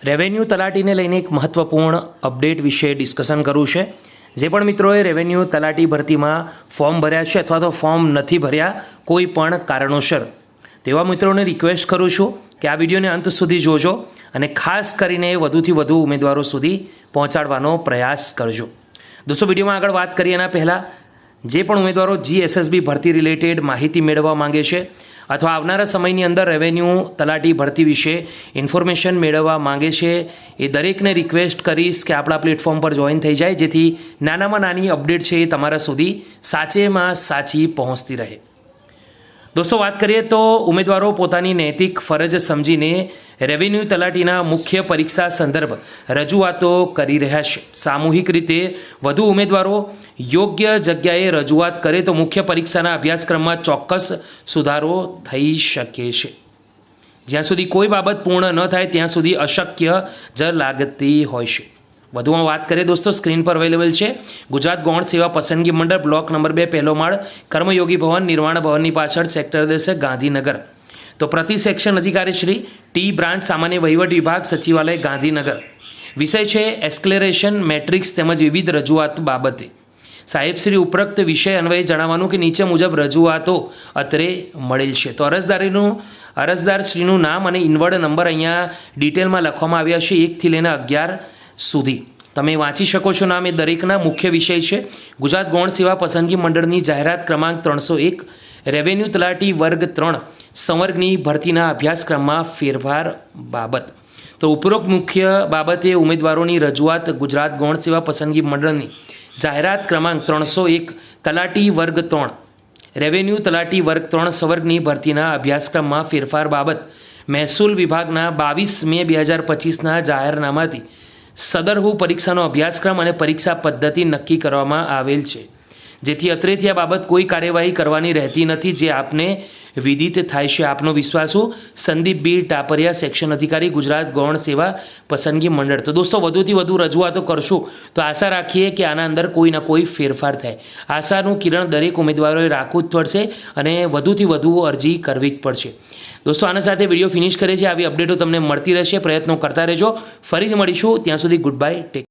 Revenue તલાટીને લઈને એક મહત્વપૂર્ણ અપડેટ વિશે ડિસ્કશન કરવું છે। જે પણ મિત્રોએ રેવન્યુ તલાટી ભરતીમાં ફોર્મ ભર્યા છે અથવા તો ફોર્મ નથી ભર્યા કોઈ પણ કારણોસર, તેવા મિત્રોને રિક્વેસ્ટ કરું છું કે આ વિડીયોને અંત સુધી જોજો અને ખાસ કરીને વધુથી વધુ ઉમેદવારો સુધી પહોંચાડવાનો પ્રયાસ કરજો। દોસ્તો, વિડીયોમાં આગળ વાત કરીએ એના પહેલાં જે પણ ઉમેદવારો જીએસએસબી ભરતી રિલેટેડ માહિતી મેળવવા માંગે છે અથવા આવનારા સમયની અંદર રેવન્યુ તલાટી ભરતી વિશે ઇન્ફોર્મેશન મેળવવા માંગે છે, એ દરેકને રિક્વેસ્ટ કરીશ કે આપણા પ્લેટફોર્મ પર જોઈન થઈ જાય, જેથી નાનામાં નાની અપડેટ છે એ તમારા સુધી સાચેમાં સાચી પહોંચતી રહે। દોસ્તો, વાત કરીએ તો ઉમેદવારો પોતાની નૈતિક ફરજ સમજીને રેવન્યુ તલાટીના મુખ્ય પરીક્ષા સંદર્ભ રજૂઆતો કરી રહ્યા છે। સામૂહિક રીતે વધુ ઉમેદવારો યોગ્ય જગ્યાએ રજૂઆત કરે તો મુખ્ય પરીક્ષાના અભ્યાસક્રમમાં ચોક્કસ સુધારો થઈ શકે છે। જ્યાં સુધી કોઈ બાબત પૂર્ણ ન થાય ત્યાં સુધી અશક્ય જ લાગતી હોય છે। વધુમાં વાત કરીએ દોસ્તો, સ્ક્રીન પર અવેલેબલ છે ગુજરાત ગૌણ સેવા પસંદગી મંડળ, બ્લોક નંબર 2, પહેલો માળ, કર્મયોગી ભવન, નિર્વાણ ભવનની પાછળ, સેક્ટર 10, ગાંધીનગર। તો પ્રતિ સેક્શન અધિકારી શ્રી ટી, બ્રાન્ચ સામાન્ય વહીવટ વિભાગ, સચિવાલય, ગાંધીનગર। વિષય છે એસ્કેલેરેશન મેટ્રિક્સ તેમજ વિવિધ રજૂઆત બાબતે। સાહેબશ્રી ઉપરોક્ત વિષય અન્વયે જણાવવાનું કે નીચે મુજબ રજૂઆતો અત્રે મળેલ છે। તો અરજદારશ્રીનું નામ અને ઇનવર્ડ નંબર અહીંયા ડિટેલમાં લખવામાં આવ્યા છે 1 થી લઈને 11 સુધી। તમે વાંચી શકો છો નામ, એ દરેકના મુખ્ય વિષય છે ગુજરાત ગૌણ સેવા પસંદગી મંડળની જાહેરાત ક્રમાંક 301 રેવન્યુ તલાટી વર્ગ 3 સંવર્ગની ભરતીના અભ્યાસક્રમમાં ફેરફાર બાબત। તો ઉપરોક્ત મુખ્ય બાબતે ઉમેદવારોની રજૂઆત ગુજરાત ગૌણ સેવા પસંદગી મંડળની જાહેરાત ક્રમાંક 301 તલાટી વર્ગ 3 રેવન્યુ તલાટી વર્ગ 3 સંવર્ગની ભરતીના અભ્યાસક્રમમાં ફેરફાર બાબત મહેસૂલ વિભાગના 22 મે 2025ના જાહેરનામાથી સદરહુ પરીક્ષાનો અભ્યાસક્રમ અને પરીક્ષા પદ્ધતિ નક્કી કરવામાં આવેલ છે, જેથી અત્રેથી આ બાબત કોઈ કાર્યવાહી કરવાની રહેતી નથી, જે આપને વિદિત થાય છે। આપનો વિશ્વાસુ સંદીપ બી ટાપરિયા, સેક્શન અધિકારી, ગુજરાત ગૌણ સેવા પસંદગી મંડળ। તો દોસ્તો, વધુથી વધુ રજૂઆતો કરશું તો આશા રાખીએ કે આના અંદર કોઈના કોઈ ફેરફાર થાય। આશાનું કિરણ દરેક ઉમેદવારોએ રાખવું જ પડશે અને વધુથી વધુ અરજી કરવી જ પડશે। દોસ્તો, આના સાથે વિડીયો ફિનિશ કરે છે। આવી અપડેટો તમને મળતી રહેશે, પ્રયત્નો કરતા રહેજો। ફરીથી મળીશું, ત્યાં સુધી ગુડ બાય, ટેક